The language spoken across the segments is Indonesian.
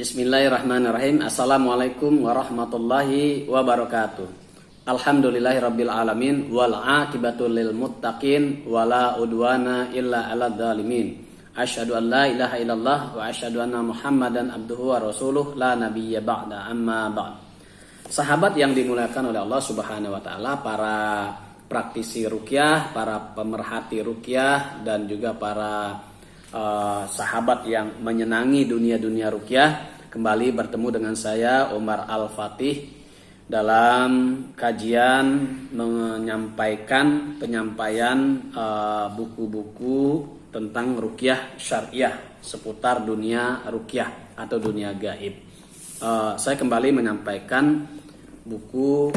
Bismillahirrahmanirrahim. Assalamualaikum warahmatullahi wabarakatuh. Alhamdulillahirabbil alamin wal aqibatu lil muttaqin wala udwana illa 'alal zalimin. Asyhadu an la ilaha illallah wa asyhadu anna Muhammadan abduhu wa rasuluh la nabiyya ba'da amma ba'd. Sahabat yang dimuliakan oleh Allah Subhanahu wa taala, para praktisi ruqyah, para pemerhati ruqyah dan juga para sahabat yang menyenangi dunia ruqyah, kembali bertemu dengan saya Umar Al-Fatih dalam kajian penyampaian buku-buku tentang ruqyah syariah seputar dunia ruqyah atau dunia gaib. Saya kembali menyampaikan buku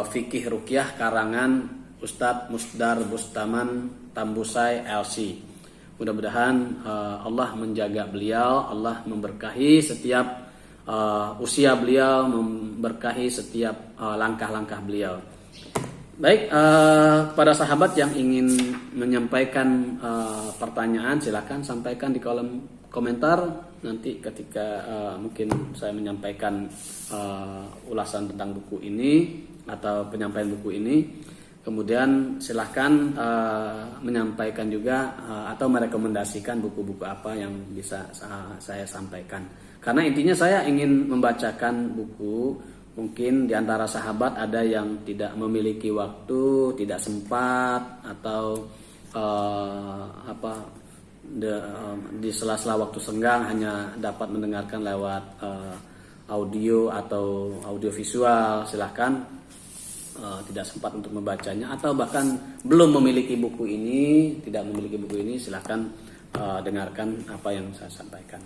Fikih Ruqyah karangan Ustadz Musdar Bustaman Tambusai LC. Mudah-mudahan Allah menjaga beliau, Allah memberkahi setiap usia beliau, memberkahi setiap langkah-langkah beliau. Baik, pada sahabat yang ingin menyampaikan pertanyaan, silakan sampaikan di kolom komentar. Nanti ketika mungkin saya menyampaikan ulasan tentang buku ini atau penyampaian buku ini, kemudian silahkan menyampaikan juga atau merekomendasikan buku-buku apa yang bisa saya sampaikan. Karena intinya saya ingin membacakan buku. Mungkin di antara sahabat ada yang tidak memiliki waktu, tidak sempat, atau di sela-sela waktu senggang hanya dapat mendengarkan lewat audio atau audiovisual. Silahkan tidak sempat untuk membacanya, atau bahkan belum memiliki buku ini, silahkan dengarkan apa yang saya sampaikan.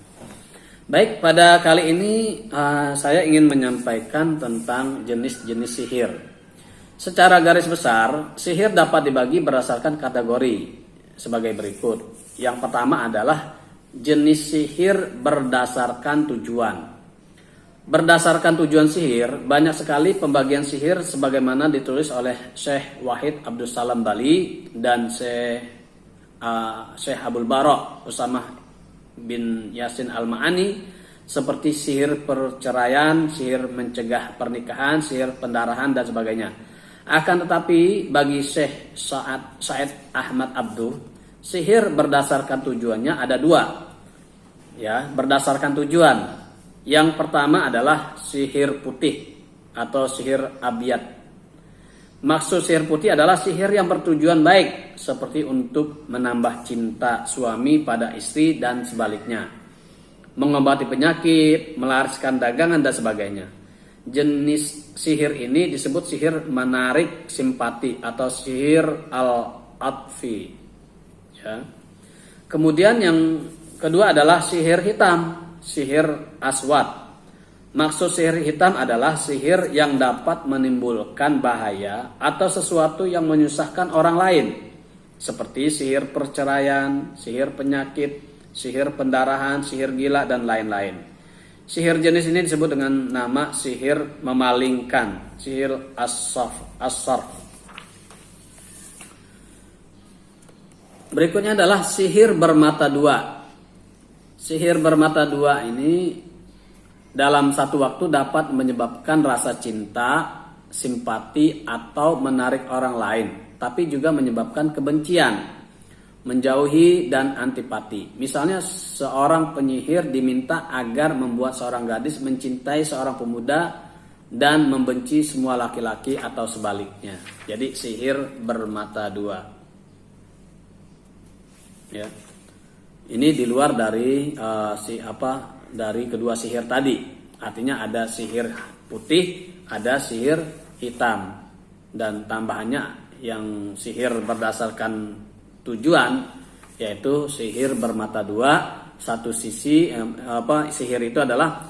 Baik, pada kali ini saya ingin menyampaikan tentang jenis-jenis sihir. Secara garis besar, sihir dapat dibagi berdasarkan kategori sebagai berikut. Yang pertama adalah jenis sihir berdasarkan tujuan. Berdasarkan tujuan sihir, banyak sekali pembagian sihir sebagaimana ditulis oleh Syekh Wahid Abdul Salam Bali dan Syekh Abdul Barok Usamah bin Yasin Al-Ma'ani, seperti sihir perceraian, sihir mencegah pernikahan, sihir pendarahan dan sebagainya. Akan tetapi bagi Syekh Said Ahmad Abduh, sihir berdasarkan tujuannya ada dua. Ya, berdasarkan tujuan. Yang pertama adalah sihir putih atau sihir abiyat. Maksud sihir putih adalah sihir yang bertujuan baik, seperti untuk menambah cinta suami pada istri dan sebaliknya, mengobati penyakit, melariskan dagangan dan sebagainya. Jenis sihir ini disebut sihir menarik simpati atau sihir al-atfi. Ya. Kemudian yang kedua adalah sihir hitam, sihir aswad. Maksud sihir hitam adalah sihir yang dapat menimbulkan bahaya atau sesuatu yang menyusahkan orang lain, seperti sihir perceraian, sihir penyakit, sihir pendarahan, sihir gila, dan lain-lain. Sihir jenis ini disebut dengan nama sihir memalingkan, sihir as-sarf. Berikutnya adalah sihir bermata dua. Sihir bermata dua ini dalam satu waktu dapat menyebabkan rasa cinta, simpati, atau menarik orang lain, tapi juga menyebabkan kebencian, menjauhi, dan antipati. Misalnya seorang penyihir diminta agar membuat seorang gadis mencintai seorang pemuda dan membenci semua laki-laki atau sebaliknya. Jadi sihir bermata dua. Ya. Ini di luar dari dari kedua sihir tadi. Artinya ada sihir putih, ada sihir hitam, dan tambahannya yang sihir berdasarkan tujuan, yaitu sihir bermata dua. Satu sisi sihir itu adalah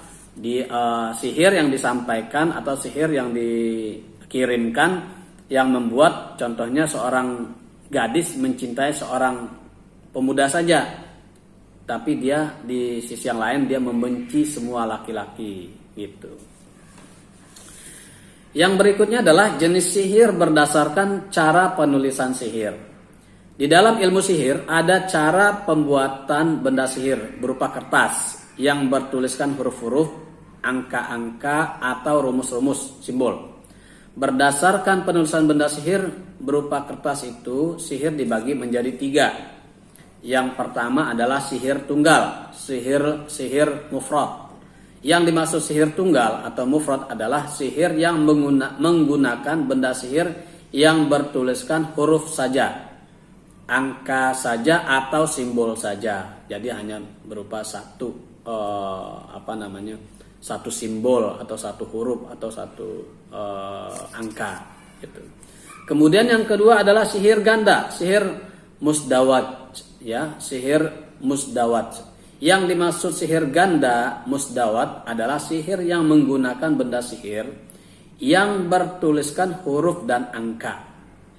sihir yang disampaikan atau sihir yang dikirimkan yang membuat contohnya seorang gadis mencintai seorang pemuda saja, tapi dia di sisi yang lain dia membenci semua laki-laki gitu. Yang berikutnya adalah jenis sihir berdasarkan cara penulisan sihir. Di dalam ilmu sihir ada cara pembuatan benda sihir berupa kertas yang bertuliskan huruf-huruf, angka-angka, atau rumus-rumus simbol. Berdasarkan penulisan benda sihir berupa kertas itu, sihir dibagi menjadi 3. Yang pertama adalah sihir tunggal, sihir mufrad. Yang dimaksud sihir tunggal atau mufrad adalah sihir yang menggunakan benda sihir yang bertuliskan huruf saja, angka saja, atau simbol saja. Jadi hanya berupa satu satu simbol atau satu huruf atau satu angka gitu. Kemudian yang kedua adalah sihir ganda, sihir musdawat, ya, sihir musdawat. Yang dimaksud sihir ganda musdawat adalah sihir yang menggunakan benda sihir yang bertuliskan huruf dan angka.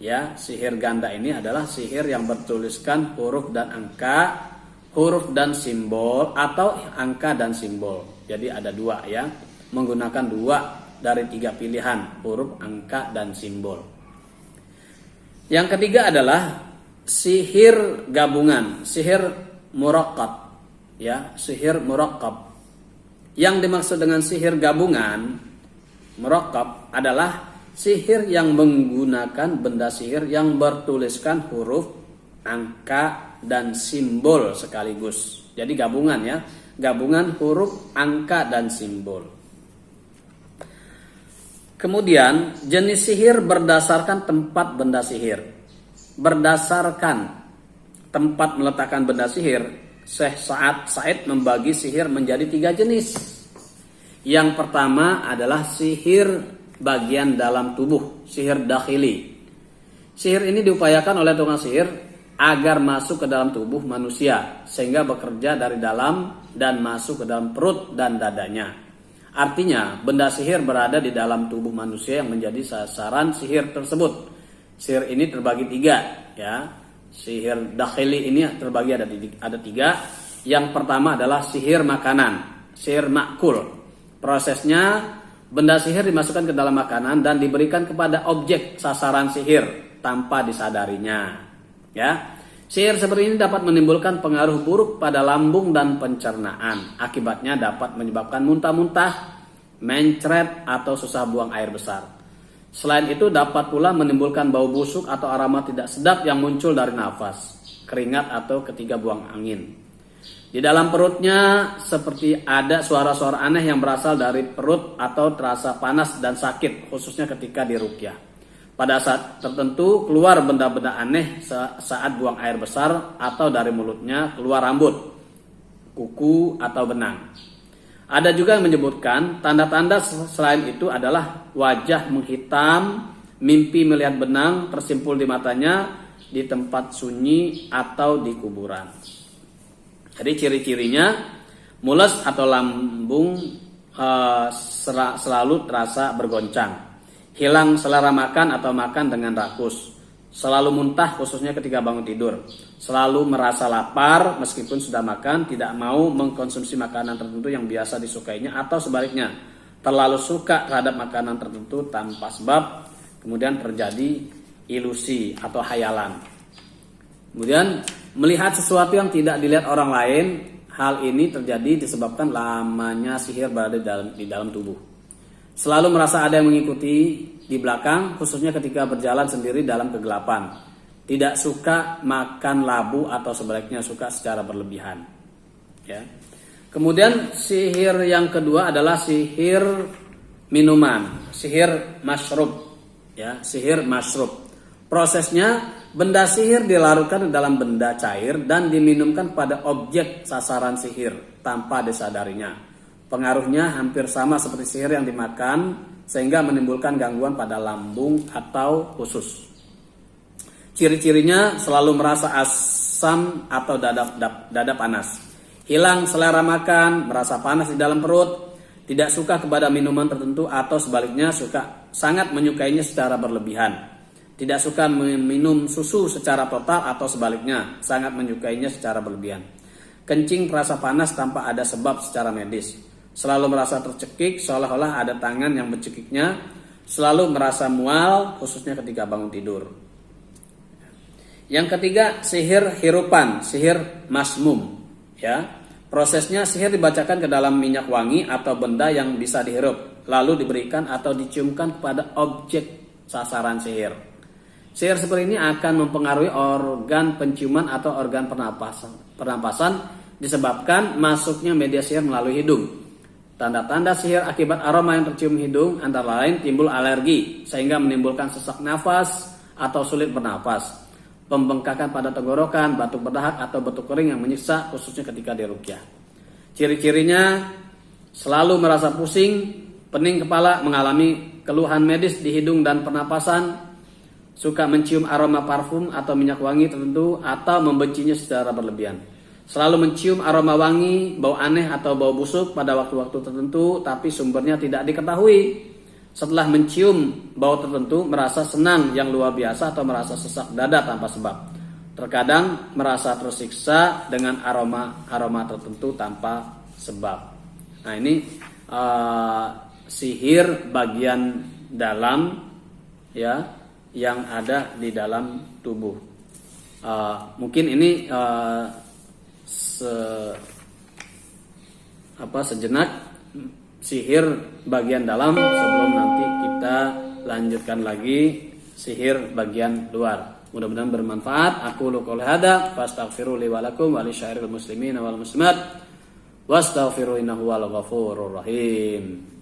Ya, sihir ganda ini adalah sihir yang bertuliskan huruf dan angka, huruf dan simbol, atau angka dan simbol. Jadi ada 2, ya, menggunakan 2 dari 3 pilihan, huruf, angka, dan simbol. Yang ketiga adalah sihir gabungan, sihir murakkab, ya, sihir murakkab. Yang dimaksud dengan sihir gabungan murakkab adalah sihir yang menggunakan benda sihir yang bertuliskan huruf, angka, dan simbol sekaligus. Jadi gabungan, ya, gabungan huruf, angka, dan simbol. Kemudian jenis sihir berdasarkan tempat benda sihir. Berdasarkan tempat meletakkan benda sihir, Syekh Said membagi sihir menjadi 3 jenis. Yang pertama adalah sihir bagian dalam tubuh, sihir dakhili. Sihir ini diupayakan oleh tukang sihir agar masuk ke dalam tubuh manusia sehingga bekerja dari dalam dan masuk ke dalam perut dan dadanya. Artinya benda sihir berada di dalam tubuh manusia yang menjadi sasaran sihir tersebut. Sihir ini terbagi 3, ya. Sihir dakhili ini terbagi ada 3. Yang pertama adalah sihir makanan, sihir makul. Prosesnya benda sihir dimasukkan ke dalam makanan dan diberikan kepada objek sasaran sihir tanpa disadarinya. Ya, sihir seperti ini dapat menimbulkan pengaruh buruk pada lambung dan pencernaan. Akibatnya dapat menyebabkan muntah-muntah, mencret, atau susah buang air besar. Selain itu dapat pula menimbulkan bau busuk atau aroma tidak sedap yang muncul dari nafas, keringat, atau ketika buang angin. Di dalam perutnya seperti ada suara-suara aneh yang berasal dari perut atau terasa panas dan sakit, khususnya ketika diruqyah. Pada saat tertentu keluar benda-benda aneh saat buang air besar, atau dari mulutnya keluar rambut, kuku, atau benang. Ada juga yang menyebutkan tanda-tanda selain itu adalah wajah menghitam, mimpi melihat benang tersimpul di matanya, di tempat sunyi, atau di kuburan. Jadi ciri-cirinya mules atau lambung selalu terasa bergoncang, hilang selera makan atau makan dengan rakus, selalu muntah khususnya ketika bangun tidur, selalu merasa lapar meskipun sudah makan, tidak mau mengkonsumsi makanan tertentu yang biasa disukainya, atau sebaliknya terlalu suka terhadap makanan tertentu tanpa sebab, kemudian terjadi ilusi atau hayalan. Kemudian melihat sesuatu yang tidak dilihat orang lain. Hal ini terjadi disebabkan lamanya sihir berada di dalam tubuh. Selalu merasa ada yang mengikuti di belakang, khususnya ketika berjalan sendiri dalam kegelapan. Tidak suka makan labu atau sebaliknya suka secara berlebihan. Ya. Kemudian sihir yang kedua adalah sihir minuman, sihir masyrub. Ya, sihir masyrub. Prosesnya benda sihir dilarutkan dalam benda cair dan diminumkan pada objek sasaran sihir tanpa disadarinya. Pengaruhnya hampir sama seperti sihir yang dimakan, sehingga menimbulkan gangguan pada lambung atau usus. Ciri-cirinya selalu merasa asam atau dada panas, hilang selera makan, merasa panas di dalam perut, tidak suka kepada minuman tertentu atau sebaliknya sangat menyukainya secara berlebihan. Tidak suka minum susu secara total atau sebaliknya sangat menyukainya secara berlebihan. Kencing terasa panas tanpa ada sebab secara medis. Selalu merasa tercekik seolah-olah ada tangan yang mencekiknya. Selalu merasa mual khususnya ketika bangun tidur. Yang ketiga, sihir hirupan, sihir masmum. Ya, Prosesnya, sihir dibacakan ke dalam minyak wangi atau benda yang bisa dihirup, lalu diberikan atau diciumkan kepada objek sasaran sihir. Sihir seperti ini akan mempengaruhi organ penciuman atau organ pernapasan disebabkan masuknya media sihir melalui hidung. Tanda-tanda sihir akibat aroma yang tercium hidung antara lain timbul alergi sehingga menimbulkan sesak nafas atau sulit bernapas, pembengkakan pada tenggorokan, batuk berdahak atau batuk kering yang menyiksa khususnya ketika diruqyah. Ciri-cirinya selalu merasa pusing, pening kepala, mengalami keluhan medis di hidung dan pernapasan, suka mencium aroma parfum atau minyak wangi tertentu atau membencinya secara berlebihan. Selalu mencium aroma wangi, bau aneh atau bau busuk pada waktu-waktu tertentu tapi sumbernya tidak diketahui. Setelah mencium bau tertentu merasa senang yang luar biasa atau merasa sesak dada tanpa sebab. Terkadang merasa tersiksa dengan aroma tertentu tanpa sebab. Nah, ini sihir bagian dalam ya yang ada di dalam tubuh. Mungkin ini sejenak sihir bagian dalam sebelum nanti kita lanjutkan lagi sihir bagian luar. Mudah-mudahan bermanfaat. Aku qouli hada fastaghfiru li wa lakum wa lisyairil muslimin wal muslimat wastaghfiru innahu wal ghafurur rahim.